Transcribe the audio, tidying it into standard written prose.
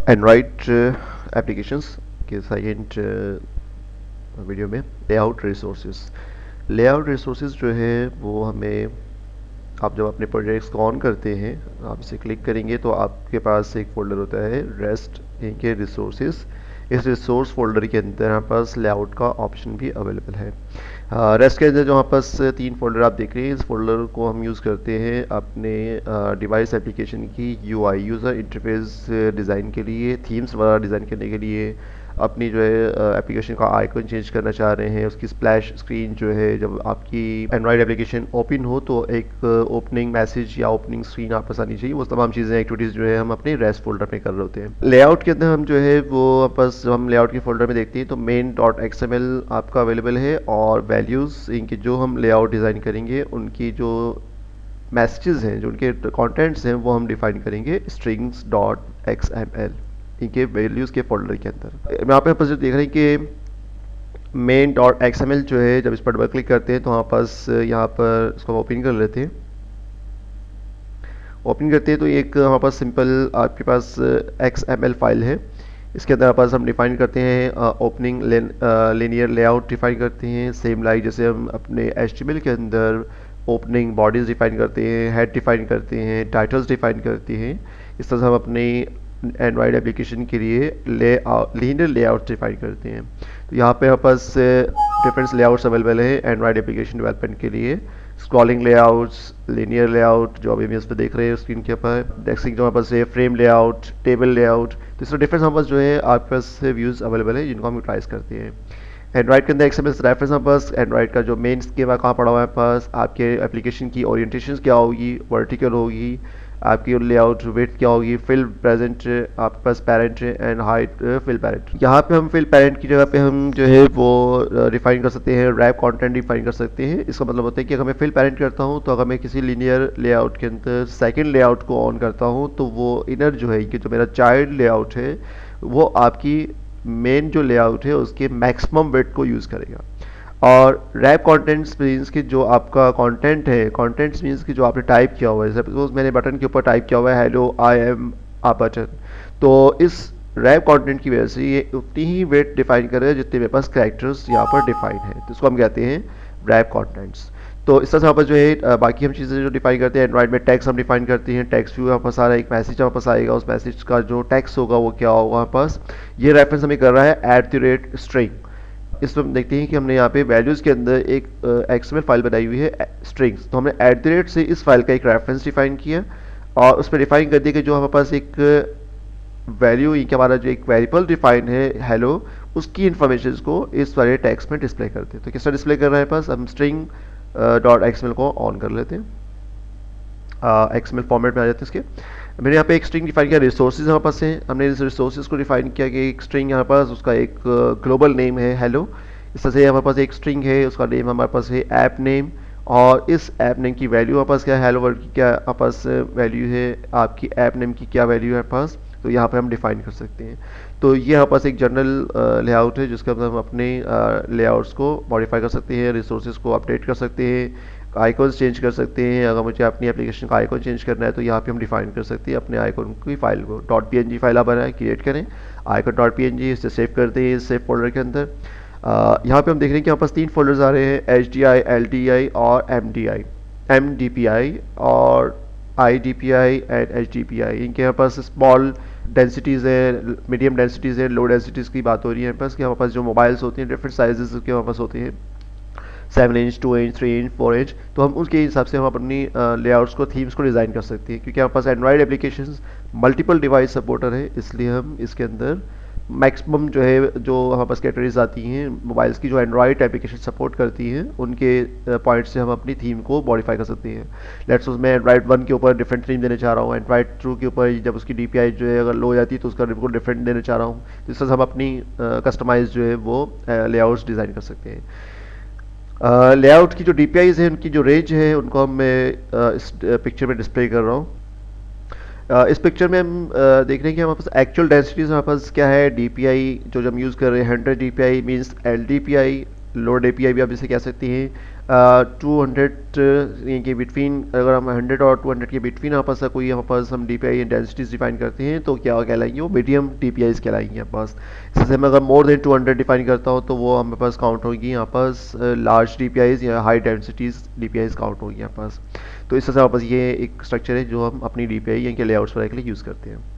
Android applications के second video में layout resources जो है वो हमें, आप जब अपने प्रोजेक्ट्स को ऑन करते हैं आप इसे क्लिक करेंगे तो आपके पास एक फ़ोल्डर होता है रेस्ट के रिसोर्सेज। इस रिसोर्स फोल्डर के अंदर हमारे पास लेआउट का ऑप्शन भी अवेलेबल है। रेस्ट के अंदर जो हमारे पास 3 फोल्डर आप देख रहे हैं, इस फोल्डर को हम यूज़ करते हैं अपने डिवाइस एप्लीकेशन की यूआई यूज़र इंटरफेस डिज़ाइन के लिए, थीम्स वगैरह डिज़ाइन करने के लिए, अपनी जो है एप्लीकेशन का आइकन चेंज करना चाह रहे हैं, उसकी स्प्लैश स्क्रीन जो है जब आपकी एंड्रॉयड एप्लीकेशन ओपन हो तो एक ओपनिंग मैसेज या ओपनिंग स्क्रीन आप पास आनी चाहिए। वो तमाम चीज़ें एक्टिविटीज़ जो है हम अपने रेस्ट फोल्डर में कर रहे होते हैं। लेआउट के अंदर हम जो है वो बस हम लेआउट के फोल्डर में देखते हैं तो main.xml आपका अवेलेबल है, और वैल्यूज़ इनके जो हम लेआउट डिज़ाइन करेंगे उनकी जो मैसेजेस हैं, जो उनके कंटेंट्स हैं वो हम डिफाइन करेंगे strings.xml इनके वैल्यूज़ के फोल्डर के अंदर। यहाँ पे आप देख रहे हैं कि main.xml जो है जब इस पर डबल क्लिक करते हैं तो हमारे पास यहाँ पर इसको ओपन कर लेते हैं। ओपन करते हैं तो एक हमारे पास सिंपल आपके पास XML फाइल है। इसके अंदर पास हम डिफाइन करते हैं ओपनिंग लिनियर लेआउट डिफाइन करते हैं, सेम लाइक जैसे हम अपने HTML के अंदर ओपनिंग बॉडीज़ डिफाइन करते हैं, हेड डिफाइन करते हैं, टाइटल्स डिफाइन करते हैं। इस तरह से हम अपनी एंड्रॉयड एप्लीकेशन के लिए लीनियर लेआउट डिफाइन करते हैं। तो यहाँ पे हमारे पास डिफरेंट लेआउट्स अवेलेबल है एंड्रॉयड एप्लीकेशन डेवलपमेंट के लिए। स्क्रॉलिंग लेआउट्स, लीनियर लेआउट जो अभी हम इस पर देख रहे हैं स्क्रीन के ऊपर, डेस्किंग जो हमारे पास है, फ्रेम लेआउट, टेबल लेआउट। तो इस तरह डिफरेंट हमारे पास जो है आपके पास व्यूज़ अवेलेबल है जिनको हम यूटिलाइज करते हैं। एंड्रॉइड के अंदर एक्सएमएल रेफरेंस हमारे पास एंड्रॉइड का जो मेन स्कीमा कहाँ पड़ा हुआ है पास, आपके एप्लीकेशन की ओरिएंटेशन क्या होगी, वर्टिकल होगी, आपकी लेआउट विड्थ क्या होगी, फिल प्रेजेंट आपके पास parent and height fill parent. यहाँ पे हम फिल पेरेंट की जगह पे हम जो है वो डिफाइन कर सकते हैं रैप कंटेंट डिफाइन कर सकते हैं। इसका मतलब होता है कि अगर मैं फिल पेरेंट करता हूँ तो अगर मैं किसी लीनियर लेआउट के अंदर सेकंड लेआउट को ऑन करता हूँ तो वो इनर जो है कि जो मेरा चाइल्ड लेआउट है वो आपकी मेन जो लेआउट है उसके मैक्सिमम विड्थ को यूज़ करेगा। और रैप कंटेंट्स मीन्स कि जो आपका कंटेंट है, कंटेंट्स मीन्स कि जो आपने टाइप किया हुआ है, सपोज मैंने बटन के ऊपर टाइप किया हुआ है hello I am a button, तो इस रैप कंटेंट की वजह से ये उतनी ही वेट डिफाइन करेगा जितने मेरे पास कैरेक्टर्स यहाँ पर डिफाइन है, तो इसको हम कहते हैं रैप कंटेंट्स। तो इस तरह से यहाँ पर जो है बाकी हम चीज़ें जो डिफाइन करते हैं एंड्रॉइड में टैक्स हम डिफाइन करते हैं। टैक्स व्यू यहाँ पास आ रहा है, एक मैसेज यहाँ पास आएगा, उस मैसेज का जो टैक्स होगा वो क्या होगा हमारे पास, ये रेफरेंस हमें कर रहा है @string। इस पर हम देखते हैं कि हमने यहाँ पे वैल्यूज़ के अंदर एक XML फाइल बनाई हुई है स्ट्रिंग्स, तो हमने @ से इस फाइल का एक रेफरेंस डिफाइन किया और उस पर डिफाइन कर दिया कि जो हमारे पास एक वैल्यू कि हमारा जो एक वेरिएबल डिफाइन है हेलो, उसकी इन्फॉर्मेशन को इस वाले टैक्स में डिस्प्ले करते हैं। तो किस तरह डिस्प्ले कर रहा है पास, हम स्ट्रिंग .xml को ऑन कर लेते हैं, XML फॉर्मेट में आ जाते हैं इसके। मैंने यहाँ पे एक स्ट्रिंग डिफाइन किया, रिसोर्सेज हमारे पास है, हमने इस रिसोर्सेज को डिफाइन किया कि एक स्ट्रिंग यहाँ पास उसका एक ग्लोबल नेम है हेलो। इस तरह से हमारे पास एक स्ट्रिंग है, उसका नेम हमारे पास है ऐप नेम, और इस ऐप नेम की वैल्यू हमारे पास क्या है, हेलो वर्ड की क्या हमारे पास वैल्यू है, आपकी ऐप नेम की क्या वैल्यू है पास, तो यहाँ पे हम डिफाइन कर सकते हैं। तो ये हमारे पास एक जनरल लेआउट है जिसके अंदर हम अपने लेआउट्स को मॉडिफाई कर सकते हैं, रिसोर्सेज को अपडेट कर सकते हैं, आइकॉन्स चेंज कर सकते हैं। अगर मुझे अपनी एप्लीकेशन का आइकॉन चेंज करना है तो यहाँ पे हम डिफाइन कर सकते हैं अपने आइकॉन की फाइल को। .png फाइल आप बनाए क्रिएट करें, आइकॉन.png, इससे सेव करते हैं सेव फोल्डर के अंदर। यहाँ पे हम देख रहे हैं कि यहाँ पास 3 फोल्डर्स आ रहे हैं, HDI, LDI और MDPI और IDPI एंड HDPI। इनके यहाँ पास स्मॉल डेंसिटीज़ है, मीडियम डेंसिटीज़ है, लो डेंसिटीज़ की बात हो रही है यहाँ पास कि हमारे पास जो मोबाइल्स होते हैं डिफरेंट साइजेस के हमारे पास होते हैं, 7 इंच, 2 इंच, 3 इंच, 4 इंच, तो हम उसके हिसाब से हम अपनी लेआउट्स को, थीम्स को डिज़ाइन कर सकते हैं। क्योंकि हमारे पास Android applications multiple device supporter है, इसलिए हम इसके अंदर मैक्सिमम जो है जो हमारे पास कैटेगरीज आती हैं मोबाइल्स की जो एंड्रॉयड एप्लीकेशन सपोर्ट करती हैं उनके पॉइंट से हम अपनी थीम को मॉडिफाई कर सकते हैं। लेट्स सपोज मैं एंड्रॉयड 1 के ऊपर डिफरेंट थीम देना चाह रहा हूँ, एंड्रॉयड 2 के ऊपर जब उसकी DPI जो है अगर लो जाती है तो उसका बिल्कुल डिफरेंट देना चाह रहा हूँ, तो इस तरह से हम अपनी कस्टमाइज जो है वो लेआउट्स डिज़ाइन कर सकते हैं। लेआउट की जो DPIs है उनकी जो रेंज है उनको हम मैं इस पिक्चर में डिस्प्ले कर रहा हूँ। इस पिक्चर में हम देख रहे हैं कि हमारे पास एक्चुअल डेंसिटीज हमारे पास क्या है, DPI जो हम यूज़ कर रहे हैं 100 DPI मीन्स LDPI, लो DPI भी आप इसे कह सकते हैं, 200 के बिटवीन, अगर हम 100 और 200 के बिटवीन यहाँ पास कोई यहाँ पास हम DPI डेंसिटीज डिफाइन करते हैं तो क्या कहलाएंगे, वो मीडियम DPIs कहलाएंगे यहाँ पास। जैसे मैं अगर मोर देन 200 डिफाइन करता हूँ तो वो हमारे पास काउंट होगी यहाँ पास लार्ज DPIs या हाई डेंसिटीज DPIs काउंट होगी यहाँ पास। तो इस तरह से हमारे पास ये एक स्ट्रक्चर है जो हम अपनी DPI या लेआउट्स वगैरह के लिए यूज़ करते हैं।